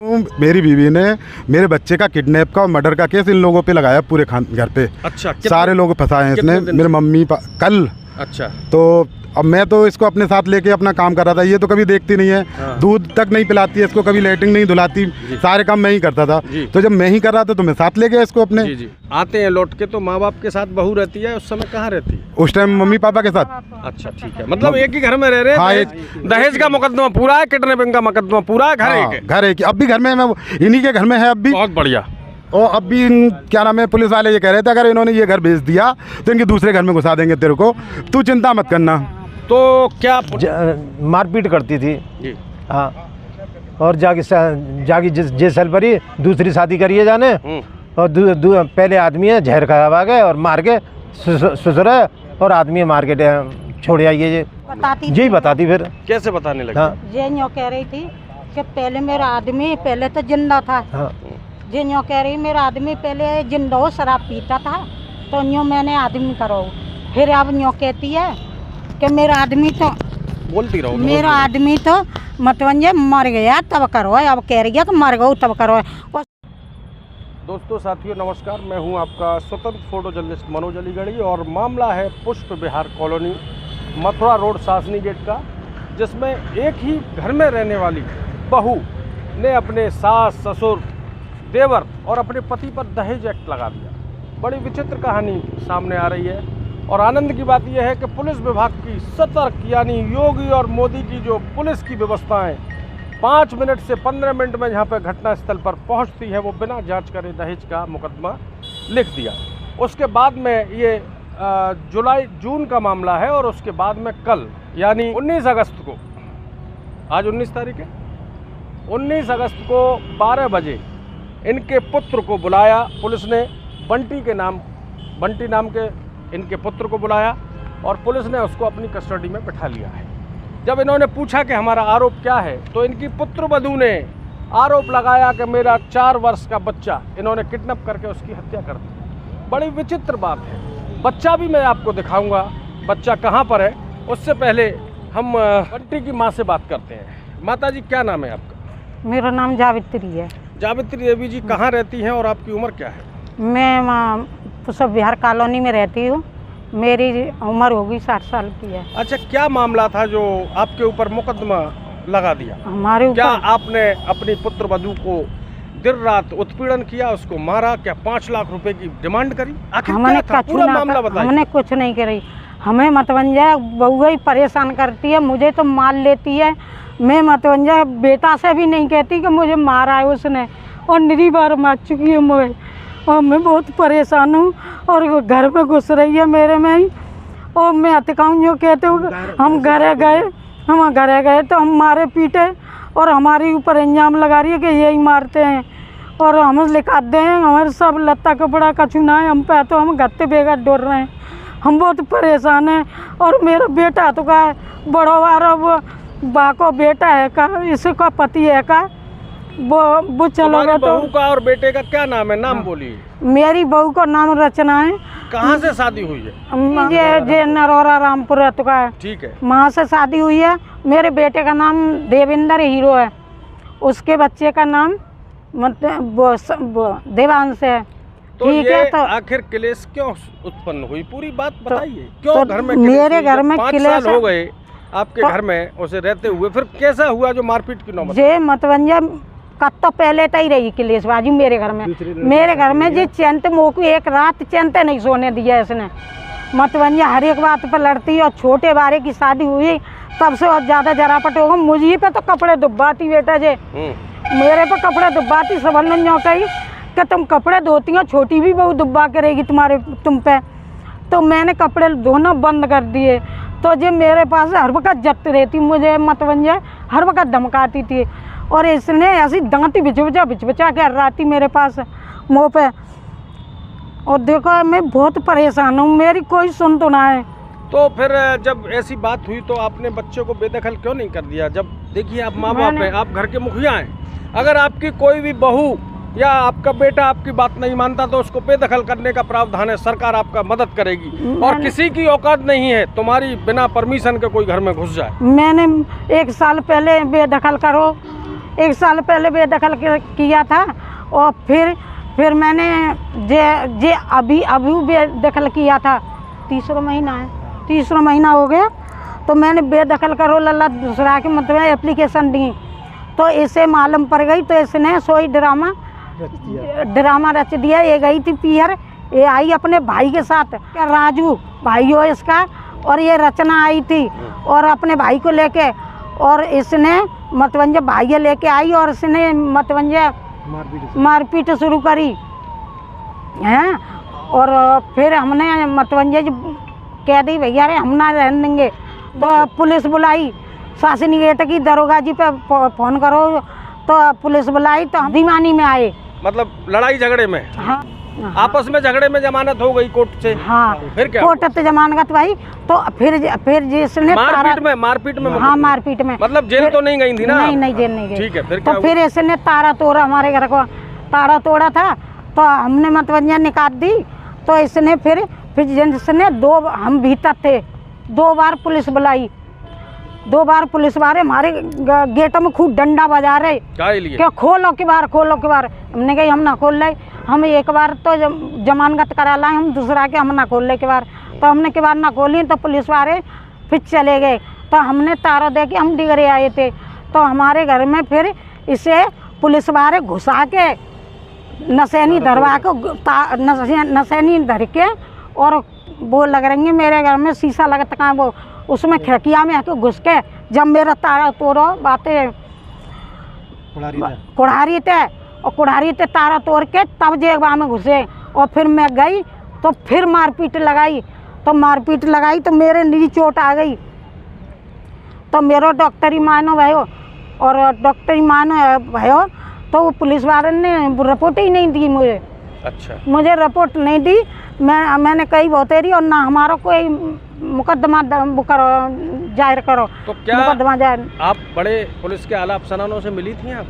मेरी बीवी ने मेरे बच्चे का किडनैप का और मर्डर का केस इन लोगों पे लगाया पूरे घर पे। अच्छा, सारे लोग फंसाए हैं इसने। मेरे मम्मी कल। अच्छा, तो अब मैं तो इसको अपने साथ लेके अपना काम कर रहा था। ये तो कभी देखती नहीं है। हाँ। दूध तक नहीं पिलाती है इसको, कभी लैट्रिन नहीं धुलाती। सारे काम मैं ही करता था। तो जब मैं ही कर रहा था तो मैं साथ ले गया इसको अपने। जी। आते हैं लौट के तो माँ बाप के साथ बहू रहती है, उस समय कहाँ रहती है? उस टाइम मम्मी पापा के साथ। अच्छा, ठीक है, मतलब एक ही घर में रह रहे हैं। हाँ, दहेज का मुकदमा पूरा है, किडनैपिंग का मुकदमा पूरा है, घर एक अब भी घर में इन्हीं के घर में है अब भी। बहुत बढ़िया। और अब भी क्या नाम है, पुलिस वाले ये कह रहे थे अगर इन्होंने ये घर भेज दिया तो इनके दूसरे घर में घुसा देंगे तेरे को, तू चिंता मत करना। तो क्या मारपीट करती थी जी। हाँ, और जागी जैसल पर ही दूसरी शादी करिए जाने। और पहले आदमी है जहर खा गए और मार के ससुर और आदमी मार के छोड़ आइए जी बताती। फिर कैसे बताने लगी? हाँ। ये यूँ कह रही थी कि पहले मेरा आदमी पहले तो जिंदा था। हाँ। ये यूँ कह रही मेरा आदमी पहले जिंदा हो शराब पीता था तो यूँ मैंने आदमी करो। फिर अब यूँ कहती है कि मेरा आदमी तो बोलती रहो, मेरा आदमी तो मतलब ये मर गया तब करो। अब कह रही है कि मर गो तब करो। दोस्तों साथियों नमस्कार, मैं हूं आपका स्वतंत्र फोटो जर्नलिस्ट मनोज अलीगढ़ी और मामला है Pushp Vihar colony, Mathura road, Sasni gate का, जिसमें एक ही घर में रहने वाली बहू ने अपने सास, ससुर, देवर और अपने पति पर दहेज एक्ट लगा दिया। बड़ी विचित्र कहानी सामने आ रही है और आनंद की बात यह है कि पुलिस विभाग की सतर्क यानी योगी और मोदी की जो पुलिस की व्यवस्थाएं 5 मिनट से 15 मिनट में जहां पर घटनास्थल पर पहुंचती है वो बिना जांच करे दहेज का मुकदमा लिख दिया। उसके बाद में ये जून का मामला है और उसके बाद में कल यानी 19 अगस्त को, आज 19 तारीख है, 19 अगस्त को 12 बजे इनके पुत्र को बुलाया पुलिस ने। बंटी नाम के इनके पुत्र को बुलाया और पुलिस ने उसको अपनी कस्टडी में बिठा लिया है। जब इन्होंने पूछा कि हमारा आरोप क्या है तो इनकी पुत्रवधू ने आरोप लगाया कि मेरा 4 वर्ष का बच्चा इन्होंने किडनैप करके उसकी हत्या कर दी। बड़ी विचित्र बात है। बच्चा भी मैं आपको दिखाऊंगा, बच्चा कहाँ पर है। उससे पहले हम बंटी की माँ से बात करते हैं। माता जी क्या नाम है आपका? मेरा नाम जावित्री है। जावित्री देवी जी कहाँ रहती हैं और आपकी उम्र क्या है? मैं पुष्प विहार कॉलोनी में रहती हूँ। मेरी उम्र होगी 60 साल की है। अच्छा, क्या मामला था जो आपके ऊपर मुकदमा लगा दिया? हमारे ऊपर क्या आपने अपनी पुत्रवधू को देर रात उत्पीड़न किया, उसको मारा? क्या 5 लाख रुपए की डिमांड करी? आखिर हमने क्या था? पूरा मामला बताइए। हमने कुछ नहीं करी। हमें मतवंजा बहू ही परेशान करती है, मुझे तो मार लेती है। मैं मतवंजा बेटा से भी नहीं कहती कि मुझे मारा है उसने, और निरी बार मार चुकी है मुझे। और मैं बहुत परेशान हूँ और घर में घुस रही है मेरे में ही। और मैं अतिकाऊँ जो कहते हो हम घरे गए तो हम मारे पीटे और हमारे ऊपर इल्जाम लगा रही है कि यही मारते हैं और हम लिखाते हैं हमारे सब लत्ता कपड़ा कछुना है हम पे, तो हम गत्ते बेगर डोर रहे हैं। हम बहुत परेशान हैं। और मेरा बेटा तो का बड़ो वारा वो बाको बेटा है का, इसका पति है का, वो चलो गया। तो बहू का और बेटे का क्या नाम है? नाम बोलिए। मेरी बहू का नाम रचना है। कहाँ से शादी हुई है? ये नरोरा रामपुर तो का है। ठीक है, वहाँ से शादी हुई है। मेरे बेटे का नाम देवेंद्र हीरो है, उसके बच्चे का नाम मतलब देवांश है। तो ठीक है, तो आखिर क्लेश क्यों उत्पन्न हुई? पूरी बात बताइए। क्यों तो घर में मेरे घर में 5 साल हो गए आपके घर में उसे रहते हुए, फिर कैसा हुआ जो मारपीट की नौबत? ये मतवंजा कब तो पहले तो ही रही क्लेशबाजी मेरे घर में। मेरे घर में जी चैनते मोकू एक रात चैनते नहीं सोने दिया इसने। मतवंजा हर एक बात पर लड़ती है और छोटे बारे की शादी हुई तब से और ज़्यादा जरापट होगा। मुझे पे तो कपड़े दुब्बाती बेटा जे, मेरे पे कपड़े दुब्बाती। सबन कही कि तुम कपड़े धोती हो, छोटी भी बहू दुब्बा करेगी तुम पे। तो मैंने कपड़े धोना बंद कर दिए। तो जो मेरे पास हर वक्त जत रहती, मुझे मतवंजा हर वक्त धमकाती थी और इसने ऐसी दांती बिचबचा के हर्राती मेरे पास मुँह पे। और देखो मैं बहुत परेशान हूँ, मेरी कोई सुन तो ना है। तो फिर जब ऐसी बात हुई तो आपने बच्चे को बेदखल क्यों नहीं कर दिया? जब देखिए आप माँ बाप हैं, आप घर के मुखिया हैं, अगर आपकी कोई भी बहू या आपका बेटा आपकी बात नहीं मानता तो उसको बेदखल करने का प्रावधान है, सरकार आपका मदद करेगी। और किसी की औकात नहीं है तुम्हारी बिना परमिशन के कोई घर में घुस जाए। मैंने 1 साल पहले बेदखल करो 1 साल पहले बेदखल किया था और फिर मैंने जे अभी बेदखल किया था। तीसरा महीना हो गया तो मैंने बेदखल करो लल्ला दूसरा के मतलब एप्लीकेशन दी, तो इसे मालूम पड़ गई तो इसने सोई ड्रामा रच दिया। ये गई थी पीहर, ये आई अपने भाई के साथ, राजू भाई हो इसका, और ये रचना आई थी और अपने भाई को लेके, और इसने मतवंजा भाई लेके आई और इसने मतवंजा मारपीट शुरू करी हैं। और फिर हमने मतवंजा कह दी भैया रे हम ना रहने देंगे, तो पुलिस बुलाई, शासनी गेट की दरोगा जी पे फोन करो, तो पुलिस बुलाई तो हम दीवानी में आए। मतलब लड़ाई झगड़े में? हाँ, आपस में झगड़े में जमानत हो गई कोर्ट से? हाँ, फिर क्या कोर्ट से जमानत भाई, तो फिर जिसने मारपीट में हाँ मारपीट में, मतलब जेल तो नहीं गई थी ना? नहीं जेल नहीं गई। ठीक है, फिर तो फिर इसने तारा तोड़ा, हमारे घर को तारा तोड़ा था, तो हमने मतवंजा निकाल दी। तो इसने फिर जिसने हम भीतर थे, 2 बार पुलिस बुलाई, 2 बार पुलिस वाले हमारे गेट में खूब डंडा बजा रहे क्या खोलो के बार। हमने कही हम ना खोल रहे, हम एक बार तो जमानत करा लाए, हम दूसरा के हम ना खोल ले के बार। तो हमने के बार ना खोली तो पुलिस वाले फिर चले गए। तो हमने तारा दे के हम डिगरे आए थे, तो हमारे घर में फिर इसे पुलिस वाले घुसा के नशेनी धरवा के नशेनी धर के, और वो लग रही है मेरे घर में शीशा लगता कहाँ, वो उसमें खिड़किया में आके घुस के जब मेरा तारा तोड़ो बातें कुढ़ारी थे तारा तोड़ के तब जेबा में घुसे। और फिर मैं गई तो फिर मारपीट लगाई, तो मेरे नीचे चोट आ गई, तो मेरा डॉक्टरी मानो भयो, और डॉक्टरी मानो भयो तो वो पुलिस वाले ने रिपोर्ट ही नहीं दी मुझे। अच्छा, मुझे रिपोर्ट नहीं दी, मैंने कही बहुत तेरी, और ना हमारा कोई मुकदमा करो, जाहिर करो। तो क्या मुकदमा जाहिर? आप बड़े पुलिस के आला अफसरानों से मिली थी आप?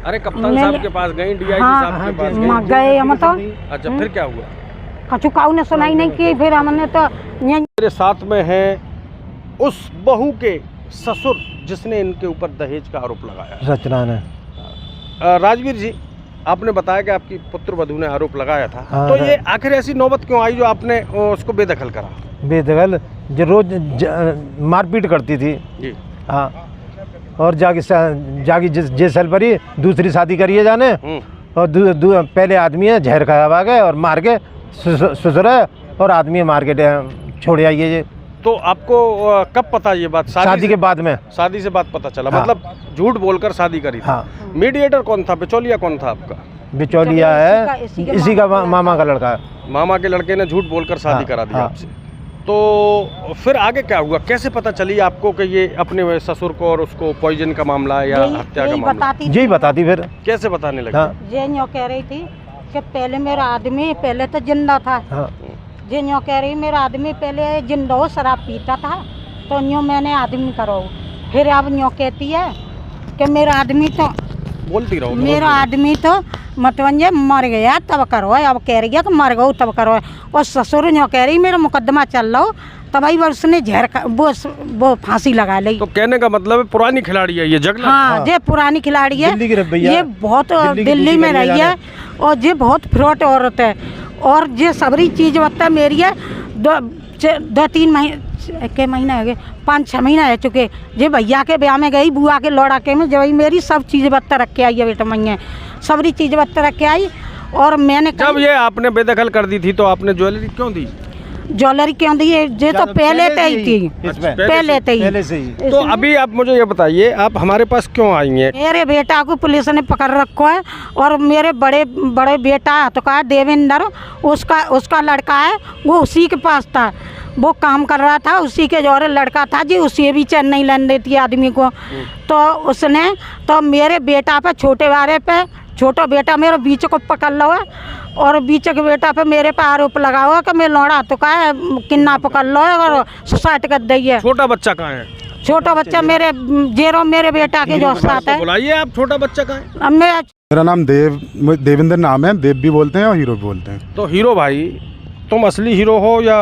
अरे कप्तान साहब के पास गई, DIG साहब के पास गए हम तो। अच्छा, फिर क्या हुआ? कछु काऊ ने सुनाई नहीं की, फिर हमने तो मेरे साथ में है उस बहू के ससुर जिसने इनके ऊपर दहेज का आरोप लगाया। रचना ने। राजवीर जी, आपने बताया कि आपकी पुत्र वधू ने आरोप लगाया था। हाँ, तो ये आखिर ऐसी नौबत क्यों आई जो आपने उसको बेदखल करा? बेदखल जो रोज मारपीट करती थी जी। हाँ, और जागी जैसल पर ही दूसरी शादी करिए जाने, और पहले आदमी है जहर खाया गए और मार के ससुर और आदमी मार के छोड़ आइए। तो आपको कब पता ये बात? शादी के बाद में? शादी से बाद पता चला। हाँ। मतलब झूठ बोलकर शादी करी थी। हाँ। मीडिएटर कौन था, बिचौलिया कौन था आपका? बिचौलिया है इसी का मामा का लड़का है। मामा के लड़के ने झूठ बोलकर शादी करा दी आपसे। तो फिर आगे क्या हुआ, कैसे पता चली आपको कि ये अपने ससुर को और उसको पॉइजन का मामला है या हत्या का मामला? यही बताती। फिर कैसे बताने लगी? ये न्यों कह रही थी कि पहले मेरा आदमी पहले तो जिंदा था। जे न्यों कह रही मेरा आदमी पहले जिंदा हो, शराब पीता था, तो न्यों मैंने आदमी करो। फिर अब न्यों कहती है कि मेरा आदमी तो बोलती रहो, मेरा आदमी तो मतवंजे मर गया तब करो, अब कह रही है कि मर गो तब करो। और ससुर न्यों कह रही मेरा मुकदमा चल रहा तब ही उसने जहर वो फांसी लगा ली। तो कहने का मतलब है पुरानी खिलाड़ी है ये जगना? हाँ, ये पुरानी खिलाड़ी है, ये बहुत दिल्ली में रही है, और ये बहुत फ्रॉड औरत है, और ये सबरी चीज बता मेरी है। 2-3 महीने के महीना हो गए, 5-6 महीना रह चुके। जे भैया के ब्याह में गई, बुआ के लौड़ा के में जब मेरी सब चीज़ बत्ता रख के आई है बेटा, मैया सबरी चीज़ बत्ता रख के आई। और मैंने जब ये आपने बेदखल कर दी थी तो आपने ज्वेलरी क्यों दी? ज्वेलरी क्यों दी? ये तो पहले से ही थी, पहले से ही। तो अभी आप मुझे ये बताइए, आप हमारे पास क्यों आई हैं? मेरे बेटा को पुलिस ने पकड़ रखा है, और मेरे बड़े बेटा तो कहा देवेंद्र, उसका लड़का है, वो उसी के पास था, वो काम कर रहा था, उसी के जोरे लड़का था जी, उसी भी चैन नहीं लेने देती आदमी को। तो उसने तो मेरे बेटा पे, छोटा बेटा मेरे बीच को पकड़ लो है, और बीच के बेटा पे मेरे पे आरोप लगा हुआ कि मैं लौड़ा तो का है किन्ना पकड़ लो है और सुसाइड कर दी है। छोटा बच्चा कहाँ है? छोटा बच्चा मेरे मेरे बेटा के जो साथ है। बुलाइए आप, छोटा बच्चा कहाँ है? मेरा नाम देवेंद्र नाम है, देव भी बोलते हैं और हीरो भी बोलते हैं। तो हीरो भाई, तुम असली हीरो हो या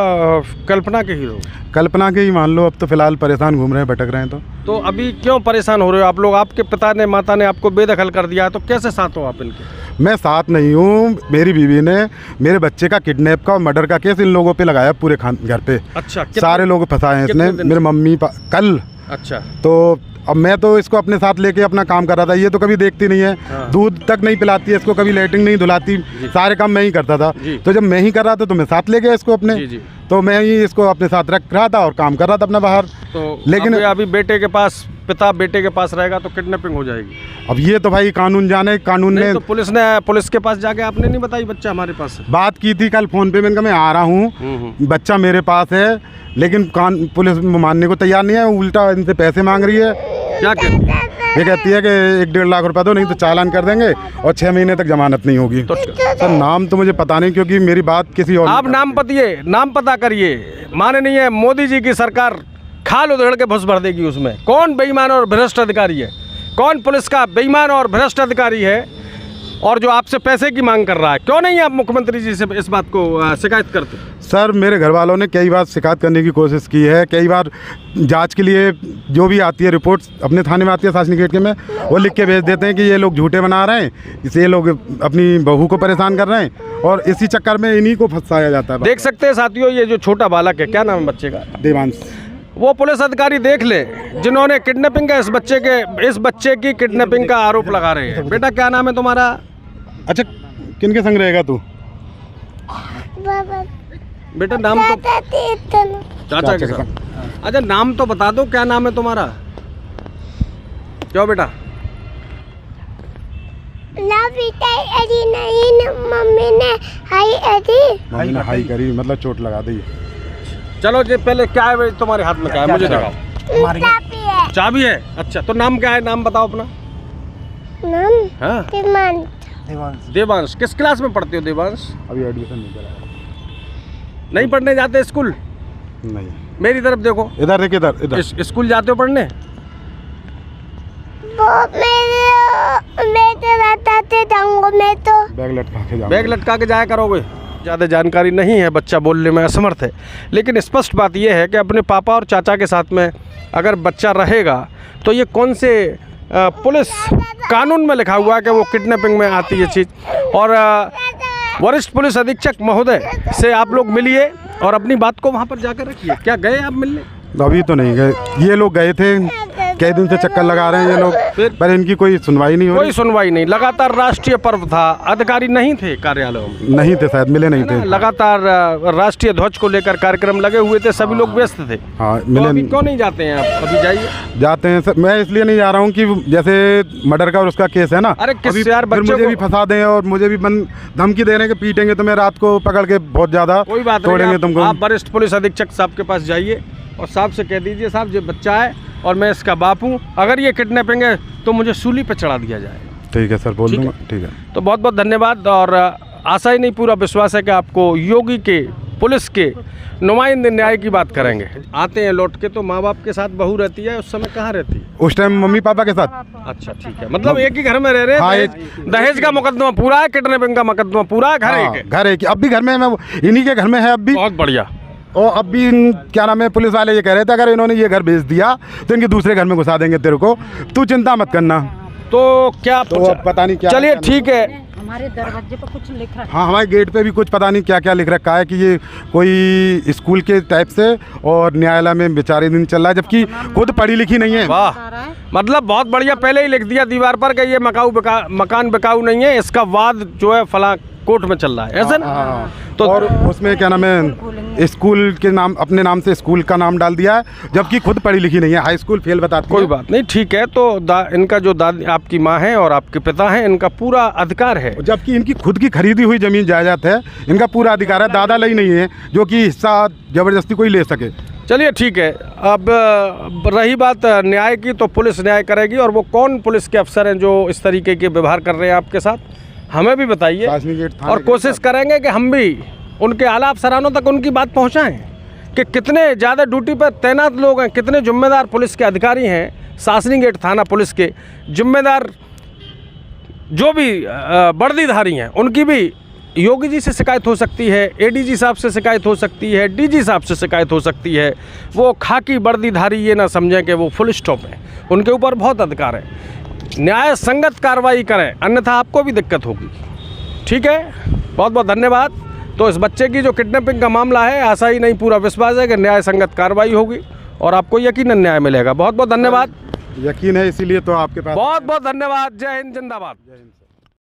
कल्पना के हीरो? कल्पना के ही मान लो, अब तो फिलहाल परेशान घूम रहे हैं, भटक रहे हैं। तो अभी क्यों परेशान हो रहे हो आप लोग? आपके पिता ने माता ने आपको बेदखल कर दिया, तो कैसे साथ हो आप इनके? मैं साथ नहीं हूँ, मेरी बीवी ने मेरे बच्चे का किडनैप का और मर्डर का केस इन लोगों पे लगाया, पूरे घर पे। अच्छा, सारे लोग फंसाए हैं इसने, मेरे मम्मी कल। अच्छा, तो अब मैं तो इसको अपने साथ लेके अपना काम कर रहा था, ये तो कभी देखती नहीं है। हाँ। दूध तक नहीं पिलाती है इसको, कभी लेटरिन नहीं धुलाती, सारे काम मैं ही करता था। तो जब मैं ही कर रहा था तो मैं साथ ले गया इसको अपने। जी। तो मैं ही इसको अपने साथ रख रहा था और काम कर रहा था अपना बाहर। तो लेकिन अभी बेटे के पास, पिता बेटे के पास रहेगा तो किडनैपिंग हो जाएगी। अब ये तो भाई कानून जाने, कानून ने तो पुलिस के पास जाके आपने नहीं बताई बच्चा हमारे पास है? बात की थी कल फ़ोन पे, मैंने कहा मैं आ रहा हूँ, बच्चा मेरे पास है, लेकिन पुलिस मानने को तैयार नहीं है, उल्टा इनसे पैसे मांग रही है। क्या कहती है? ये कहती है कि 1-1.5 लाख रुपया दो, नहीं तो चालान कर देंगे और 6 महीने तक जमानत नहीं होगी। तो सर नाम तो मुझे पता नहीं, क्योंकि मेरी बात किसी और। आप नाम पता करिए। माननीय मोदी जी की सरकार खाल उधेड़ के भुस भर देगी उसमें। कौन बेईमान और भ्रष्ट अधिकारी है? कौन पुलिस का बेईमान और भ्रष्ट अधिकारी है और जो आपसे पैसे की मांग कर रहा है? क्यों नहीं आप मुख्यमंत्री जी से इस बात को शिकायत करते? सर मेरे घर वालों ने कई बार शिकायत करने की कोशिश की है, कई बार जांच के लिए जो भी आती है रिपोर्ट अपने थाने में आती है शासनिक गेट के में, वो लिख के भेज देते हैं कि ये लोग झूठे बना रहे हैं, इससे ये लोग अपनी बहू को परेशान कर रहे हैं और इसी चक्कर में इन्हीं को फंसाया जाता है। देख सकते हैं साथियों, ये जो छोटा बालक है, क्या नाम है बच्चे का? देवांश। वो पुलिस अधिकारी देख ले जिन्होंने किडनैपिंग का इस बच्चे की किडनैपिंग का आरोप लगा रहे हैं। बेटा क्या नाम है तुम्हारा? अच्छा किनके संग रहेगा तू? बेटा नाम तो चाचा के साथ। अच्छा नाम तो बता दो, क्या नाम है तुम्हारा? क्यों बेटा? मम्मी ने हाई करी, मतलब चोट लगा दी। चलो जी पहले क्या है तुम्हारे हाथ में, क्या है मुझे दिखाओ। चाबी है? अच्छा तो नाम क्या है? नाम बताओ अपना। नाम? हाँ देवांश। किस क्लास में पढ़ते हो देवांश? अभी एडमिशन नहीं करा। नहीं पढ़ने जाते स्कूल? नहीं। मेरी तरफ देखो, इधर देख, इधर स्कूल जाते हो पढ़ने? बैग लटका के जाया करोगे। ज़्यादा जानकारी नहीं है, बच्चा बोलने में असमर्थ है, लेकिन स्पष्ट बात यह है कि अपने पापा और चाचा के साथ में अगर बच्चा रहेगा तो ये कौन से पुलिस कानून में लिखा हुआ है कि वो किडनैपिंग में आती है चीज़। और वरिष्ठ पुलिस अधीक्षक महोदय से आप लोग मिलिए और अपनी बात को वहाँ पर जाकर रखिए। क्या गए आप मिलने? अभी तो नहीं गए, ये लोग गए थे, कई दिन से चक्कर लगा रहे हैं ये लोग, पर इनकी कोई सुनवाई नहीं हो रही। कोई सुनवाई नहीं। लगातार राष्ट्रीय पर्व था, अधिकारी नहीं थे कार्यालयों में? नहीं थे, शायद मिले नहीं थे। लगातार राष्ट्रीय ध्वज को लेकर कार्यक्रम लगे हुए थे, सभी लोग व्यस्त थे। हाँ तो मिले। अभी क्यों नहीं जाते हैं आप? अभी जाइए। जाते हैं सर, मैं इसलिए नहीं जा रहा हूँ कि जैसे मर्डर का और उसका केस है ना, अरे किस यार बच्चे मुझे भी फंसा दें और मुझे भी धमकी दे रहे हैं कि पीटेंगे तुम्हें, रात को पकड़ के बहुत ज़्यादा कोई बात तोड़ेंगे तुमको। आप वरिष्ठ पुलिस अधीक्षक साहब के पास जाइए और साहब से कह दीजिए, साहब ये बच्चा है और मैं इसका बाप हूँ, अगर ये किडनैपिंग है तो मुझे सूली पे चढ़ा दिया जाए। ठीक है सर, बोल दूँगा। ठीक है, तो बहुत बहुत धन्यवाद। और आशा ही नहीं पूरा विश्वास है कि आपको योगी के पुलिस के नुमाइंदे न्याय की बात करेंगे। आते हैं लौट के तो माँ बाप के साथ बहू रहती है, उस समय कहाँ रहती है? उस टाइम मम्मी पापा के साथ। अच्छा ठीक है, मतलब एक ही घर में रह रहे हैं। हाँ, दहेज का मुकदमा पूरा है, किडनैपिंग का मुकदमा पूरा है, घर एक है। घर एक, अब भी घर में, मैं इन्हीं के घर में है अब भी। बहुत बढ़िया। और अब भी क्या नाम है, पुलिस वाले ये कह रहे थे अगर इन्होंने ये घर बेच दिया तो इनके दूसरे घर में घुसा देंगे तेरे को, तू चिंता मत करना। तो क्या तो अब पता नहीं क्या। चलिए ठीक है। हमारे दरवाजे पर कुछ लिखा है। हाँ हमारे गेट पे भी कुछ पता नहीं क्या क्या लिख रखा है कि ये कोई स्कूल के टाइप से, और न्यायालय में बेचारे दिन चल रहा है, जबकि खुद पढ़ी लिखी नहीं है। वाह, मतलब बहुत बढ़िया। पहले ही लिख दिया दीवार पर कि ये मकान बिकाऊ नहीं है, इसका वाद जो है फला कोर्ट में चल रहा है, ऐसा ना? तो और उसमें क्या नाम है, स्कूल के नाम, अपने नाम से स्कूल का नाम डाल दिया है, जबकि खुद पढ़ी लिखी नहीं है, हाई स्कूल फेल बताती है। कोई बात नहीं, ठीक है। तो इनका जो दादी आपकी माँ है और आपके पिता हैं, इनका पूरा अधिकार है, जबकि इनकी खुद की खरीदी हुई जमीन जायदाद है, इनका पूरा अधिकार है, दादा लई नहीं है जो कि हिस्सा ज़बरदस्ती कोई ले सके। चलिए ठीक है। अब रही बात न्याय की, तो पुलिस न्याय करेगी, और वो कौन पुलिस के अफसर हैं जो इस तरीके के व्यवहार कर रहे हैं आपके साथ, हमें भी बताइए, और कोशिश करेंगे कि हम भी उनके आला अफसरानों तक उनकी बात पहुंचाएं कि कितने ज़्यादा ड्यूटी पर तैनात लोग हैं, कितने जिम्मेदार पुलिस के अधिकारी हैं, शासनी गेट थाना पुलिस के, जिम्मेदार जो भी वर्दीधारी हैं, उनकी भी योगी जी से शिकायत हो सकती है, एडीजी साहब से शिकायत हो सकती है, डीजी साहब से शिकायत हो सकती है। वो खाकी वर्दीधारी ये ना समझें कि वो फुल स्टॉप है, उनके ऊपर बहुत अधिकार है। न्याय संगत कार्रवाई करें, अन्यथा आपको भी दिक्कत होगी। ठीक है, बहुत बहुत धन्यवाद। तो इस बच्चे की जो किडनैपिंग का मामला है, आशा ही नहीं पूरा विश्वास है कि न्याय संगत कार्रवाई होगी और आपको यकीनन न्याय मिलेगा। बहुत बहुत धन्यवाद। यकीन है, इसीलिए तो आपके पास। बहुत बहुत धन्यवाद। जय हिंद, जिंदाबाद। जय हिंद।